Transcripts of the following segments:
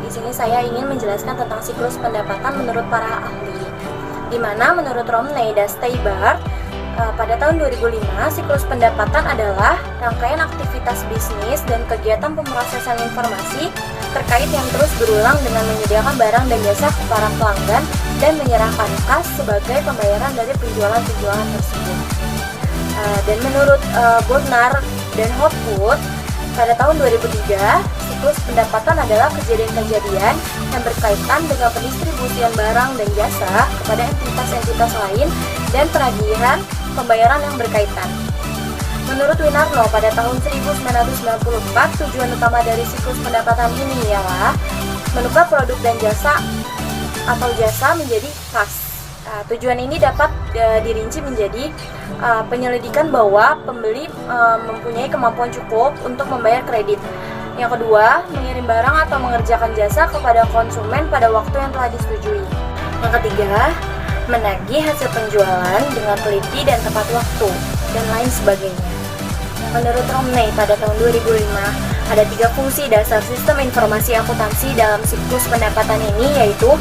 di sini saya ingin menjelaskan tentang siklus pendapatan menurut para ahli. Di mana menurut Romney dan Steibar, pada tahun 2005, siklus pendapatan adalah rangkaian aktivitas bisnis dan kegiatan pemrosesan informasi terkait yang terus berulang dengan menyediakan barang dan jasa ke para pelanggan dan menyerahkan kas sebagai pembayaran dari penjualan-penjualan tersebut. Dan menurut Bodnar dan Hopwood, pada tahun 2003, siklus pendapatan adalah kejadian-kejadian yang berkaitan dengan pendistribusian barang dan jasa kepada entitas-entitas lain dan penagihan pembayaran yang berkaitan. Menurut Winarno, pada tahun 1994, tujuan utama dari siklus pendapatan ini ialah menukar produk dan jasa atau jasa menjadi kas. Tujuan ini dapat dirinci menjadi penyelidikan bahwa pembeli mempunyai kemampuan cukup untuk membayar kredit. Yang kedua, mengirim barang atau mengerjakan jasa kepada konsumen pada waktu yang telah disetujui. Yang ketiga, menagih hasil penjualan dengan teliti dan tepat waktu, dan lain sebagainya. Menurut Romney, pada tahun 2005, ada 3 fungsi dasar sistem informasi akuntansi dalam siklus pendapatan ini, yaitu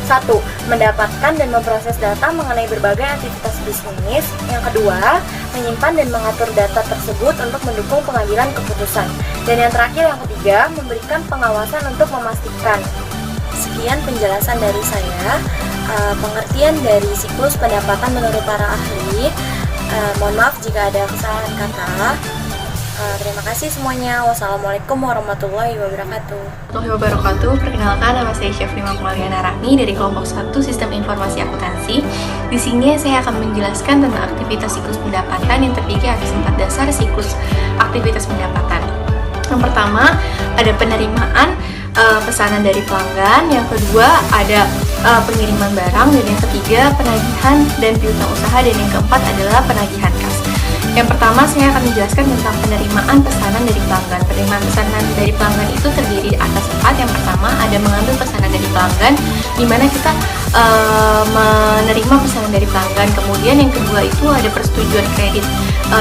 1. Mendapatkan dan memproses data mengenai berbagai aktivitas bisnis. Yang kedua, menyimpan dan mengatur data tersebut untuk mendukung pengambilan keputusan. Dan yang terakhir, yang ketiga, memberikan pengawasan untuk memastikan. Sekian penjelasan dari saya, pengertian dari siklus pendapatan menurut para ahli. Mohon maaf jika ada kesalahan kata. Terima kasih semuanya. Wassalamualaikum warahmatullahi wabarakatuh. Perkenalkan, nama saya Chef Nima Maliana Rahmi dari kelompok 1 Sistem Informasi Akuntansi. Di sini saya akan menjelaskan tentang aktivitas siklus pendapatan yang terdiri atas 4 dasar siklus aktivitas pendapatan. Yang pertama, ada penerimaan pesanan dari pelanggan. Yang kedua, ada pengiriman barang. Dan yang ketiga, penagihan dan piutang usaha. Dan yang keempat adalah penagihan kas. Yang pertama, saya akan menjelaskan tentang penerimaan pesanan dari pelanggan. Penerimaan pesanan dari pelanggan itu terdiri atas 4. Yang pertama, ada mengambil pesanan dari pelanggan, di mana kita menerima pesanan dari pelanggan. Kemudian yang kedua itu ada persetujuan kredit,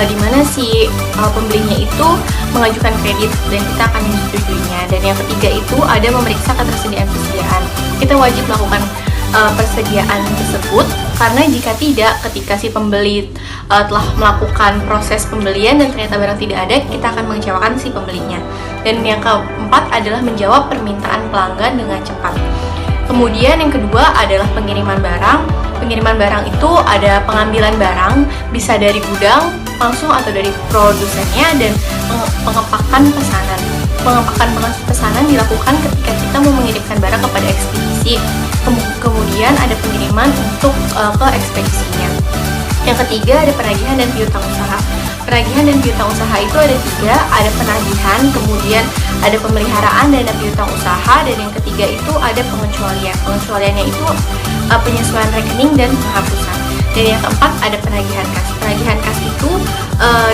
di mana si pembelinya itu mengajukan kredit dan kita akan menyetujuinya. Dan yang ketiga itu ada memeriksa ketersediaan. Kita wajib melakukan persediaan tersebut, karena jika tidak, ketika si pembeli telah melakukan proses pembelian dan ternyata barang tidak ada, kita akan mengecewakan si pembelinya. Dan yang keempat adalah menjawab permintaan pelanggan dengan cepat. Kemudian yang kedua adalah pengiriman barang. Pengiriman barang itu ada pengambilan barang, bisa dari gudang langsung atau dari produsennya, dan pengepakan pesanan. Pengepakan pesanan dilakukan ketika kita mau mengirimkan barang kepada ekspedisi. Kemudian ada pengiriman untuk ke ekspedisinya. Yang ketiga ada penagihan dan piutang usaha. Penagihan dan piutang usaha itu ada 3, ada penagihan, kemudian ada pemeliharaan dana piutang usaha, dan yang ketiga itu ada pengecualian. Pengecualiannya itu penyesuaian rekening dan penghapusan. Dan yang keempat ada penagihan kas. Penagihan kas itu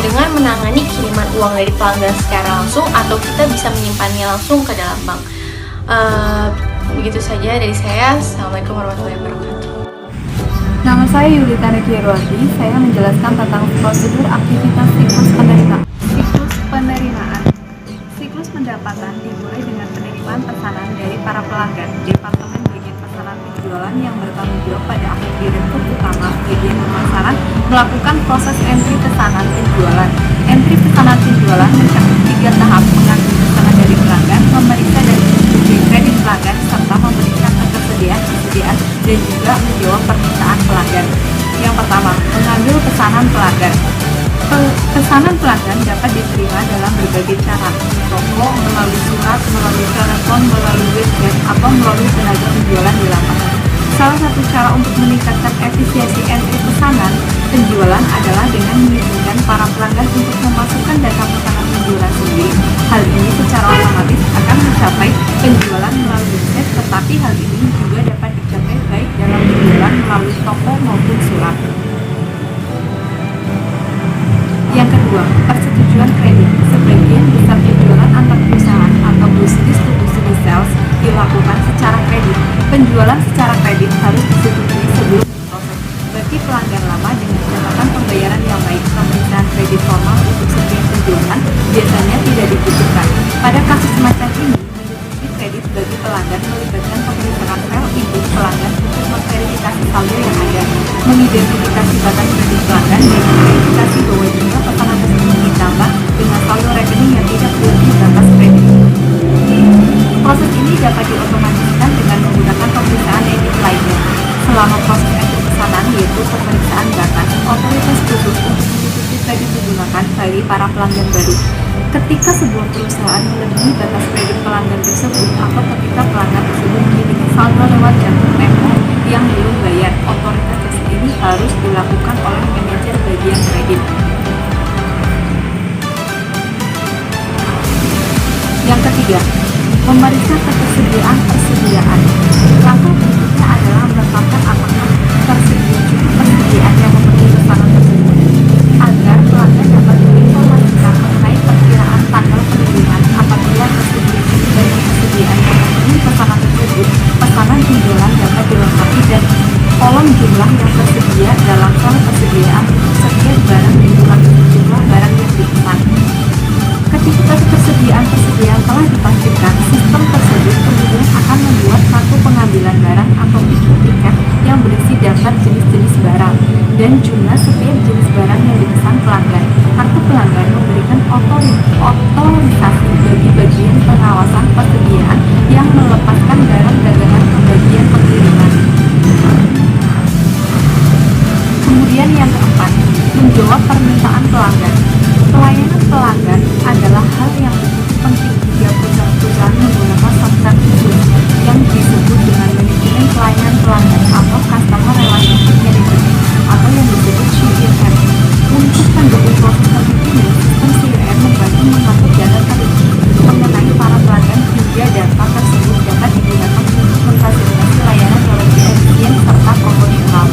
dengan menangani kiriman uang dari pelanggan secara langsung, atau kita bisa menyimpannya langsung ke dalam bank. Begitu saja dari saya. Assalamualaikum warahmatullahi wabarakatuh. Nama saya Yulita Nekiarwati. Saya menjelaskan tentang prosedur aktivitas siklus penerimaan. Siklus pendapatan dimulai dengan penerimaan pesanan dari para pelanggan. Departemen bagian pesanan penjualan yang bertanggung jawab pada akhir direktur utama bagian pemasaran melakukan proses entry pesanan penjualan. Entry pesanan penjualan mencakup 3 tahap: mengambil pesanan dari pelanggan, memeriksa dan menyetujui kredit pelanggan, serta memeriksa ketersediaan dan juga menjawab permintaan pelanggan. Yang pertama, mengambil pesanan pelanggan. Pesanan pelanggan dapat diterima dalam berbagai cara: di toko, melalui surat, melalui telepon, melalui website, atau melalui tenaga penjualan di lapangan. Salah satu cara untuk meningkatkan efisiensi entry pesanan penjualan adalah dengan mengizinkan para pelanggan untuk memasukkan data pesanan penjualan sendiri. Hal ini secara otomatis akan mencapai penjualan melalui website, tetapi hal ini juga dapat dicapai baik dalam penjualan melalui toko maupun surat. Yang kedua, persetujuan kredit. Sebagian besar penjualan antar perusahaan atau business to business sales dilakukan secara kredit. Penjualan secara kredit harus disetujui sebelum diproses. Bagi pelanggan lama dengan catatan pembayaran yang baik, pemeriksaan kredit formal untuk setiap penjualan biasanya tidak dibutuhkan. Pada kasus semacam ini, menyetujui kredit bagi pelanggan melibatkan pemeriksaan file input pelanggan untuk memverifikasi saldo yang ada, mengidentifikasi batas kredit pelanggan, dan memverifikasi bahwa jumlah pesanan tersebut ditambah dengan saldo rekening yang tidak melebihi batas kredit. Proses ini dapat diotomatiskan dengan menggunakan pemeriksaan edit lainnya. Selama proses edit pesanan, yaitu pemeriksaan batas, otoritas khusus untuk mengikuti kredit digunakan bagi para pelanggan baru. Ketika sebuah perusahaan melebihi batas kredit pelanggan tersebut atau ketika pelanggan tersebut memiliki saldo lewat jatuh tempo yang belum bayar, otoritas tes ini harus dilakukan oleh manajer bagian kredit. Yang ketiga, memeriksa ketersediaan persediaan. Langkah berikutnya adalah menetapkan apakah tersedia cukup persediaan yang memenuhi pesanan tersebut, agar pelanggan dapat menginformasikan mengenai perkiraan tanggal pengiriman. Apabila tersedia cukup banyak persediaan yang memenuhi pesanan tersebut, pesanan penjualan dapat dilengkapi dan kolom jumlah yang tersedia dalam sel persediaan setiap barang dikurangi jumlah barang yang dipesan. Ketika ketersediaan telah dipastikan, sistem tersebut kemudian akan membuat kartu pengambilan barang atau tiket yang berisi daftar jenis-jenis barang dan jumlah setiap jenis barang yang dipesan pelanggan. Kartu pelanggan memberikan otorisasi bagi bagian pengawasan persediaan yang melepaskan barang dagangan ke bagian pengiriman. Kemudian yang keempat, menjawab permintaan pelanggan. Pelayanan pelanggan adalah hal yang begitu penting jika perusahaan menggunakan software khusus yang disebut dengan manajemen pelayanan pelanggan atau Customer Relationship Management atau yang disebut CRM. Untuk mendukung proses seperti ini, sistem CRM membantu mengatur data mengenai para pelanggan hingga data tersebut dapat digunakan untuk memfasilitasi layanan yang lebih efisien serta proporsional.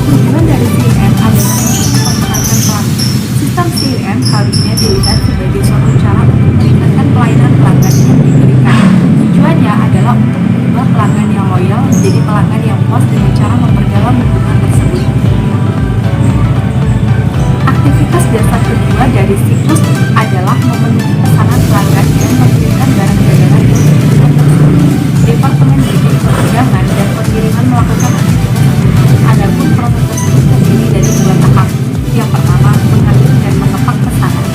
Tujuan dari CRM adalah untuk memperhatikan pelanggan. Sistem CRM harusnya dilihat sebagai suatu cara untuk meningkatkan pelayanan pelanggan yang diberikan. Tujuannya adalah untuk mengubah pelanggan yang loyal menjadi pelanggan yang puas dengan cara memperdalam hubungan tersebut. Aktivitas dasar kedua dari siklus adalah memenuhi pesanan pelanggan dan memberikan barang dagangan yang dibutuhkan tersebut. Departemen bagian perdagangan dan pengiriman melakukan aktivitas tersebut. Adapun proses tersebut terdiri dari dua tahap. Yang pertama, mengambil dan mengepak pesanan.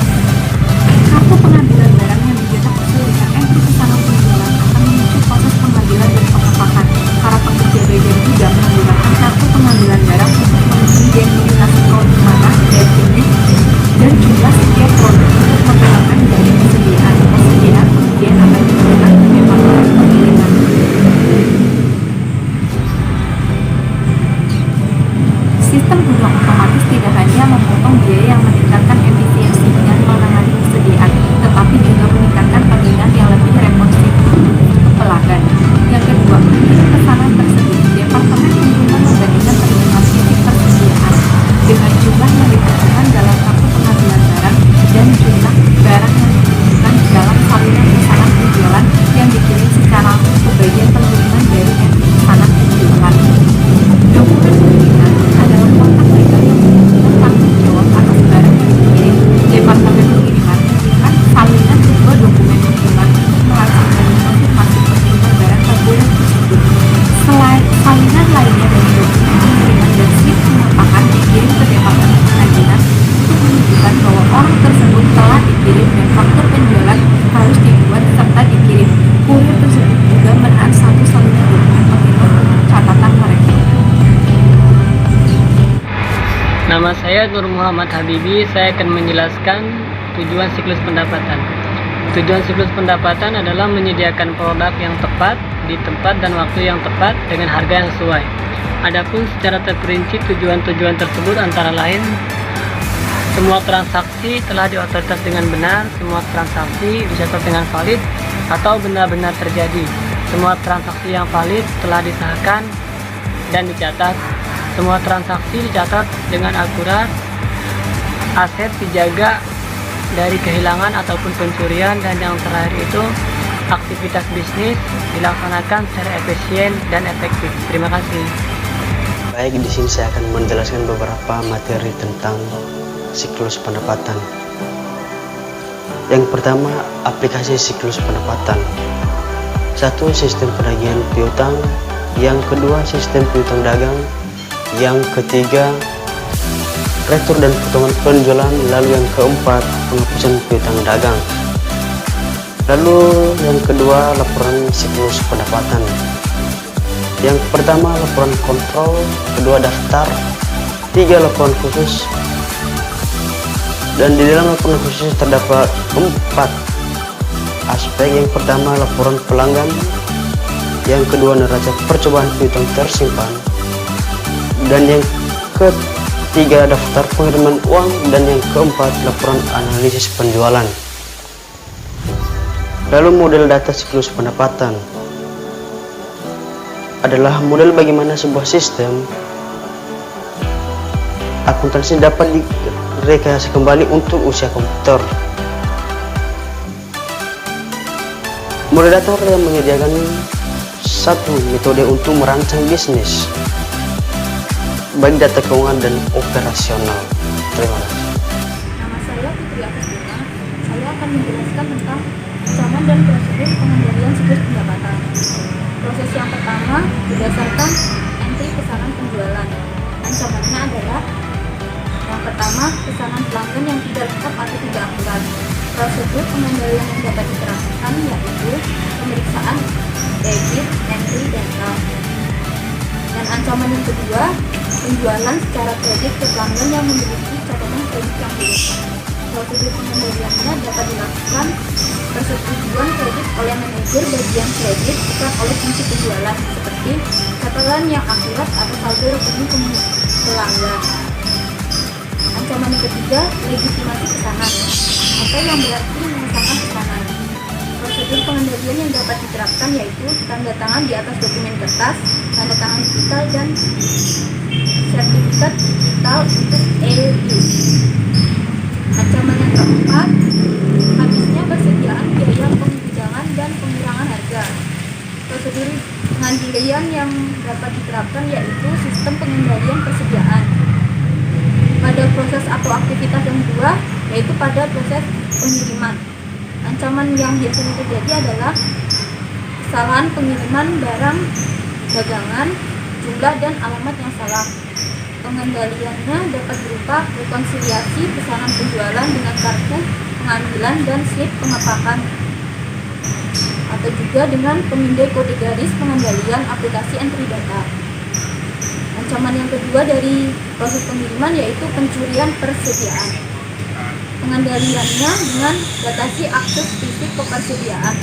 Kartu pengambilan barang yang dicetak sesuai dengan entry pesanan penjualan akan memicu proses pengambilan dan pengepakan. Para pekerja bagian gudang menggunakan kartu pengambilan barang untuk mengidentifikasi produk mana dan jenis dan jumlah setiap produk untuk membedakan dari persediaan kemudian akan digunakan ke departemen pengiriman. Sistem gudang otomatis tidak hanya memotong biaya yang meningkatkan efisiensi dan menangani persediaan, tetapi juga meningkatkan peminat yang lebih responsif untuk pelanggan. Yang kedua, mengirim pesanan tersebut. Departemen pengiriman membandingkan pengiriman fisik persediaan dengan jumlah yang ditentukan dalam kartu pengambilan barang dan jumlah barang yang dibutuhkan dalam salinan pesanan penjualan yang dikirim secara langsung ke bagian pengiriman dari entry pesanan penjualan. Dokumen pengiriman adalah kontak legal yang menunjukkan tanggung jawab atas barang yang dikirim. Departemen pengiriman memberikan salinan kedua dokumen pengiriman untuk melakukan dan mengkonfirmasi pengiriman barang ke bulan tersebut. Salinan lainnya dari dokumen pengiriman dan slip pengepakan dikirim ke Departemen Perizinan untuk menunjukkan bahwa orang tersebut telah dikirim dan faktur penjualan harus dibuat serta dikirim. Kurir tersebut juga menahan satu salinan dokumen pengiriman untuk catatan mereka. Nama saya Nur Muhammad Habibi. Saya akan menjelaskan tujuan siklus pendapatan. Tujuan siklus pendapatan adalah menyediakan produk yang tepat di tempat dan waktu yang tepat dengan harga yang sesuai. Adapun secara terperinci tujuan-tujuan tersebut antara lain: semua transaksi telah diotoritas dengan benar, semua transaksi dicatat dengan valid atau benar-benar terjadi, semua transaksi yang valid telah disahkan dan dicatat, semua transaksi dicatat dengan akurat, aset dijaga dari kehilangan ataupun pencurian, dan yang terakhir itu aktivitas bisnis dilaksanakan secara efisien dan efektif. Terima kasih. Baik, di sini saya akan menjelaskan beberapa materi tentang siklus pendapatan. Yang pertama, aplikasi siklus pendapatan. Satu, sistem penagihan piutang. Yang kedua, sistem piutang dagang. Yang ketiga, retur dan potongan penjualan. Lalu yang keempat, penghapusan piutang dagang. Lalu yang kedua, laporan siklus pendapatan. Yang pertama, laporan kontrol. Kedua, daftar. Tiga, laporan khusus. Dan di dalam laporan khusus terdapat 4 aspek. Yang pertama, laporan pelanggan. Yang kedua, neraca percobaan piutang tersimpan. Dan yang ketiga, daftar pengiriman uang. Dan yang keempat, laporan analisis penjualan. Lalu model data siklus pendapatan adalah model bagaimana sebuah sistem akuntansi dapat direkayasa kembali untuk usia komputer. Model data yang menyediakan satu metode untuk merancang bisnis, baik data keuangan dan operasional. Terima kasih. Nama saya Putri Agustina. Saya akan menjelaskan tentang ancaman dan prosedur pengendalian siklus pendapatan. Proses yang pertama berdasarkan entry pesanan penjualan. Ancamannya adalah yang pertama, pesanan pelanggan yang tidak lengkap atau tidak akurat. Prosedur pengendalian yang dapat diterapkan yaitu pemeriksaan debit, entry, dan account. Dan ancaman yang kedua, penjualan secara kredit ke pelanggan yang memiliki catatan kredit yang buruk. Prosedur pengendaliannya dapat dilakukan persetujuan kredit oleh manajer bagian kredit bukan oleh fungsi penjualan seperti catatan yang akurat atau saldo rekening pelanggan. Ancaman yang ketiga, legitimasi pesanan atau yang berarti mengesahkan pesanan. Prosedur pengendalian yang dapat diterapkan yaitu tanda tangan di atas dokumen kertas, tanda tangan digital, dan sertifikat digital untuk e-use. Ancaman yang keempat, habisnya persediaan biaya pengujangan dan pengurangan harga. Prosedur pengendalian yang dapat diterapkan yaitu sistem pengendalian persediaan. Pada proses atau aktivitas yang kedua, yaitu pada proses pengiriman. Ancaman yang biasanya terjadi adalah kesalahan pengiriman barang dagangan, jumlah dan alamat yang salah. Pengendaliannya dapat berupa rekonsiliasi pesanan penjualan dengan kartu pengambilan dan slip pengepakan, atau juga dengan pemindai kode garis pengendalian aplikasi entry data. Ancaman yang kedua dari proses pengiriman yaitu pencurian persediaan. Pengendaliannya dengan batasi akses fisik ke persediaan.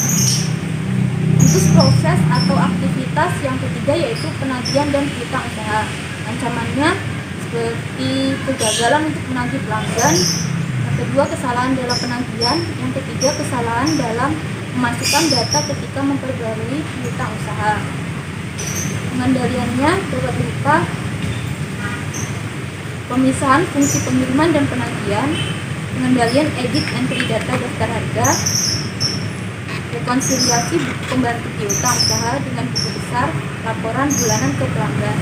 Untuk proses atau aktivitas yang ketiga yaitu penagihan dan piutang usaha. Ancamannya seperti kegagalan untuk menagih pelanggan. Yang kedua, kesalahan dalam penagihan. Yang ketiga, kesalahan dalam memasukkan data ketika memperbarui piutang usaha. Pengendaliannya dapat berupa pemisahan fungsi pengiriman dan penagihan, pengendalian edit entry data daftar harga, rekonsiliasi buku pembantu piutang usaha dengan buku besar, laporan bulanan ke pelanggan.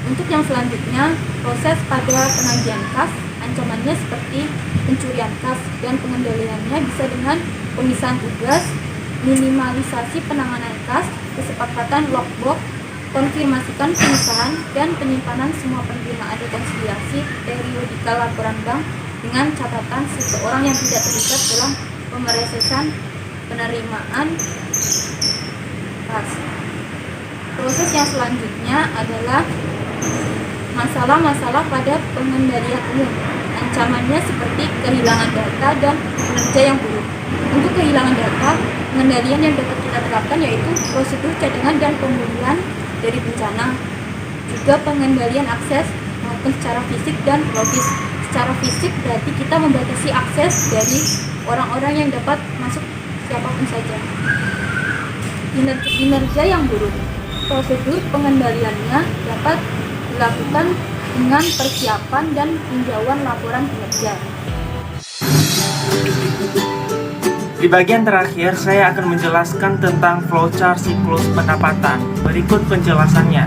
Untuk yang selanjutnya, proses pada penagihan kas, ancamannya seperti pencurian kas, dan pengendaliannya bisa dengan pemisahan tugas, minimalisasi penanganan kas, kesepakatan logbook, konfirmasikan pemisahan, dan penyimpanan semua penerimaan rekonsiliasi periodikal laporan bank dengan catatan seseorang yang tidak terlibat dalam pemrosesan penerimaan kas. Proses yang selanjutnya adalah masalah-masalah pada pengendalian umum. Ancamannya seperti kehilangan data dan kinerja yang buruk. Untuk kehilangan data, pengendalian yang dapat kita terapkan yaitu prosedur cadangan dan pemulihan dari bencana, juga pengendalian akses maupun secara fisik dan logis. Secara fisik berarti kita membatasi akses dari orang-orang yang dapat masuk siapapun saja. Kinerja yang buruk, prosedur pengendaliannya dapat dilakukan dengan persiapan dan tinjauan laporan kinerja. Di bagian terakhir, saya akan menjelaskan tentang flowchart siklus pendapatan. Berikut penjelasannya.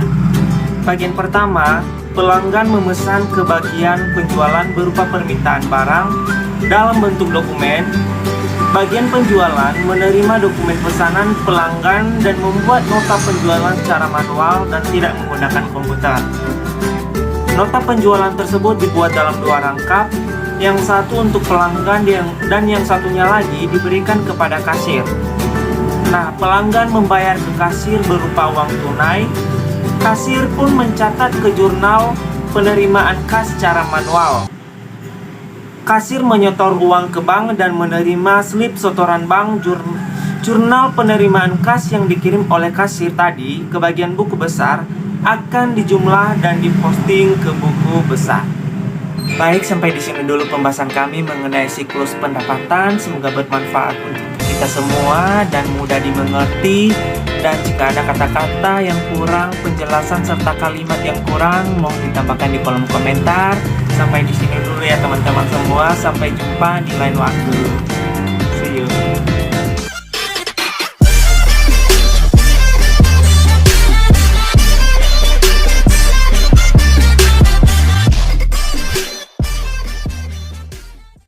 Bagian pertama, pelanggan memesan ke bagian penjualan berupa permintaan barang dalam bentuk dokumen. Bagian penjualan menerima dokumen pesanan pelanggan dan membuat nota penjualan secara manual dan tidak menggunakan komputer. Nota penjualan tersebut dibuat dalam 2 rangkap, yang satu untuk pelanggan dan yang satunya lagi diberikan kepada kasir. Nah, pelanggan membayar ke kasir berupa uang tunai. Kasir pun mencatat ke jurnal penerimaan kas secara manual. Kasir menyetor uang ke bank dan menerima slip setoran bank. Jurnal penerimaan kas yang dikirim oleh kasir tadi ke bagian buku besar akan dijumlah dan diposting ke buku besar. Baik, sampai di sini dulu pembahasan kami mengenai siklus pendapatan. Semoga bermanfaat untuk kita semua dan mudah dimengerti. Dan jika ada kata-kata yang kurang, penjelasan serta kalimat yang kurang, mohon ditambahkan di kolom komentar. Sampai di sini dulu ya teman-teman semua. Sampai jumpa di lain waktu.